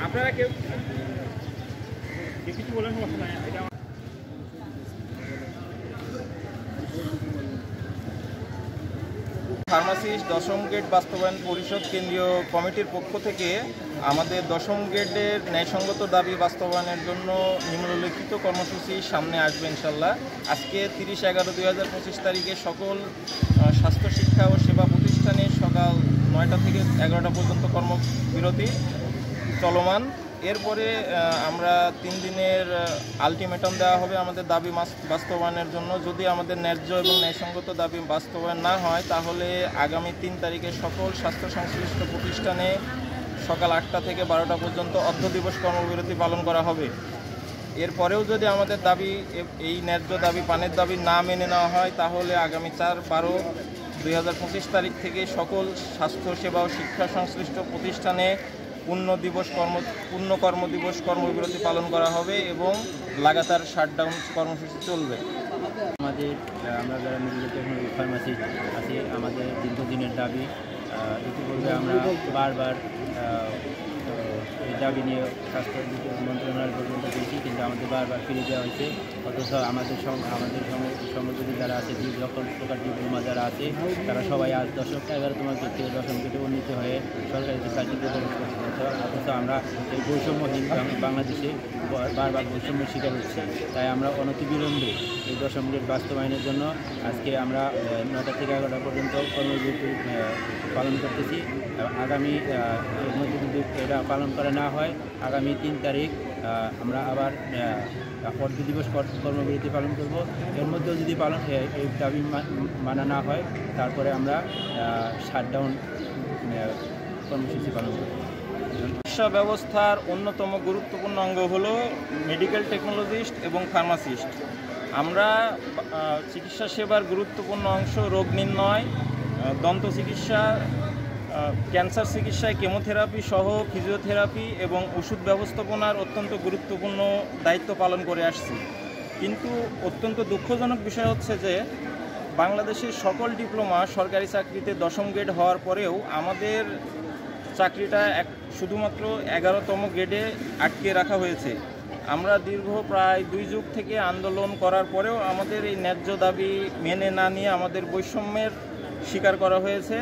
আপনারা কেউ কিছু বলেন ফার্মাসিস্ট দশম গেট বাস্তবায়ন পরিষদ কেন্দ্রীয় কমিটির পক্ষ থেকে আমাদের দশম গেটের ন্যায়সঙ্গত দাবি বাস্তবায়নের জন্য নিম্নলিখিত কর্মসূচি সামনে আসবে ইনশাল্লাহ। আজকে 30/11/2025 তারিখে সকল স্বাস্থ্য শিক্ষা ও সেবা প্রতিষ্ঠানে সকাল 9টা থেকে 11টা পর্যন্ত কর্মবিরতি চলমান। এরপরে আমরা 3 দিনের আলটিমেটাম দেওয়া হবে আমাদের দাবি বাস্তবায়নের জন্য। যদি আমাদের ন্যায্য এবং ন্যায়সঙ্গত দাবি বাস্তবায়ন না হয় তাহলে আগামী 3 তারিখে সকল স্বাস্থ্য সংশ্লিষ্ট প্রতিষ্ঠানে সকাল 8টা থেকে 12টা পর্যন্ত অর্ধ দিবস কর্মবিরতি পালন করা হবে। এরপরেও যদি আমাদের দাবি এই ন্যায্য দাবি পানের দাবি না মেনে নেওয়া হয় তাহলে আগামী 4/12/2025 তারিখ থেকে সকল স্বাস্থ্য সেবা ও শিক্ষা সংশ্লিষ্ট প্রতিষ্ঠানে পূর্ণ কর্মদিবস কর্মবিরতি পালন করা হবে এবং লাগাতার শাটডাউন কর্মসূচি চলবে। আমরা যারা মেডিকেল টেকনোলজি ফার্মাসিস্ট আছি, আমাদের দীর্ঘদিনের দাবি, ইতিপূর্বে আমরা বারবার এই দাবি নিয়ে স্বাস্থ্য মন্ত্রণালয় পর্যন্ত গেছি, কিন্তু আমাদের বারবার ফিরে দেওয়া হয়েছে। অথচ আমাদের সংগঠন যারা আছে, সকল প্রকার ডিপ্লোমা যারা আছে তারা সবাই আজ 11তম গেট থেকে 10ম গেটে উন্নীত হয়ে সরকারি চাকরিতে প্রবেশ করছে। অথচ আমরা এই বৈষম্যহীন বাংলাদেশে বারবার বৈষম্যের শিকার হচ্ছে। তাই আমরা অনতিবিলম্বে এই 10ম গেট বাস্তবায়নের জন্য আজকে আমরা 9টা থেকে 11টা পর্যন্ত কর্মবিরতি পালন করতেছি। আগামী এর মধ্যে যদি এটা পালন করা না হয় আগামী 3 তারিখ আমরা আবার অর্ধ দিবস কর্মবিরতি পালন করব। এর মধ্যেও যদি এই দাবি মানা না হয় তারপরে আমরা শাটডাউন কর্মসূচি পালন করব। চিকিৎসা ব্যবস্থার অন্যতম গুরুত্বপূর্ণ অঙ্গ হলো মেডিকেল টেকনোলজিস্ট এবং ফার্মাসিস্ট। আমরা চিকিৎসা সেবার গুরুত্বপূর্ণ অংশ রোগ নির্ণয়, দন্ত চিকিৎসা, ক্যান্সার চিকিৎসায় কেমোথেরাপি সহ ফিজিওথেরাপি এবং ওষুধ ব্যবস্থাপনার অত্যন্ত গুরুত্বপূর্ণ দায়িত্ব পালন করে আসছি। কিন্তু অত্যন্ত দুঃখজনক বিষয় হচ্ছে যে বাংলাদেশের সকল ডিপ্লোমা সরকারি চাকরিতে 10ম গেট হওয়ার পরেও আমাদের চাকরিটা শুধুমাত্র 11তম গেটে আটকে রাখা হয়েছে। আমরা দীর্ঘ প্রায় 2 যুগ থেকে আন্দোলন করার পরেও আমাদের এই ন্যায্য দাবি মেনে না নিয়ে আমাদের বৈষম্যের স্বীকার করা হয়েছে।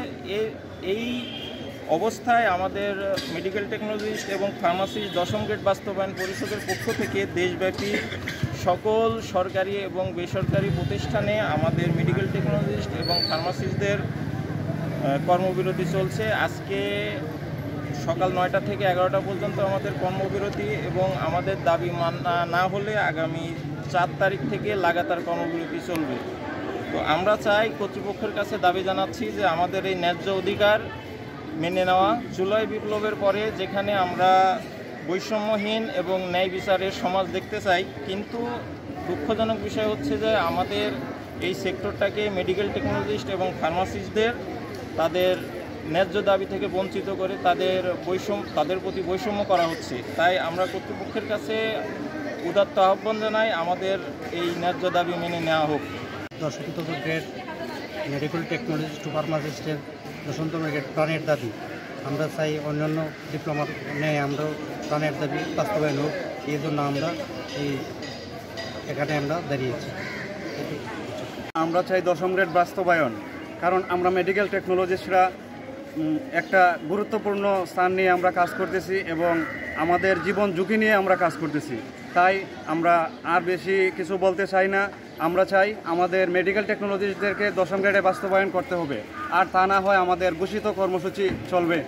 এই অবস্থায় আমাদের মেডিকেল টেকনোলজিস্ট এবং ফার্মাসিস্ট 10ম গেট বাস্তবায়ন পরিষদের পক্ষ থেকে দেশব্যাপী সকল সরকারি এবং বেসরকারি প্রতিষ্ঠানে আমাদের মেডিকেল টেকনোলজিস্ট এবং ফার্মাসিস্টদের কর্মবিরতি চলছে। আজকে সকাল 9টা থেকে 11টা পর্যন্ত আমাদের কর্মবিরতি এবং আমাদের দাবি মানা না হলে আগামী 4 তারিখ থেকে লাগাতার কর্মবিরতি চলবে। তো আমরা চাই, কর্তৃপক্ষের কাছে দাবি জানাচ্ছি যে আমাদের এই ন্যায্য অধিকার মেনে নেওয়া। জুলাই বিপ্লবের পরে যেখানে আমরা বৈষম্যহীন এবং ন্যায় বিচারের সমাজ দেখতে চাই, কিন্তু দুঃখজনক বিষয় হচ্ছে যে আমাদের এই সেক্টরটাকে মেডিকেল টেকনোলজিস্ট এবং ফার্মাসিস্টদের তাদের ন্যায্য দাবি থেকে বঞ্চিত করে তাদের প্রতি বৈষম্য করা হচ্ছে। তাই আমরা কর্তৃপক্ষের কাছে উদাত্ত আহ্বান জানাই আমাদের এই ন্যায্য দাবি মেনে নেওয়া হোক। 10তম গেট মেডিকেল টেকনোলজিস্ট ফার্মাসিস্টের 10তম গেট প্রাণের দাবি। আমরা চাই অন্যান্য ডিপ্লোমার নেয় আমরাও প্রাণের দাবি বাস্তবায়ন হোক। এই জন্য আমরা এখানে আমরা দাঁড়িয়েছি। আমরা চাই 10ম গেট বাস্তবায়ন, কারণ আমরা মেডিকেল টেকনোলজিস্টরা একটা গুরুত্বপূর্ণ স্থান নিয়ে আমরা কাজ করতেছি এবং আমাদের জীবন ঝুঁকি নিয়ে আমরা কাজ করতেছি। তাই আমরা আর বেশি কিছু বলতে চাই না। আমরা চাই আমাদের মেডিকেল টেকনোলজিস্টদেরকে 10ম গেটে বাস্তবায়ন করতে হবে, আর তা না হয় আমাদের ঘোষিত কর্মসূচি চলবে।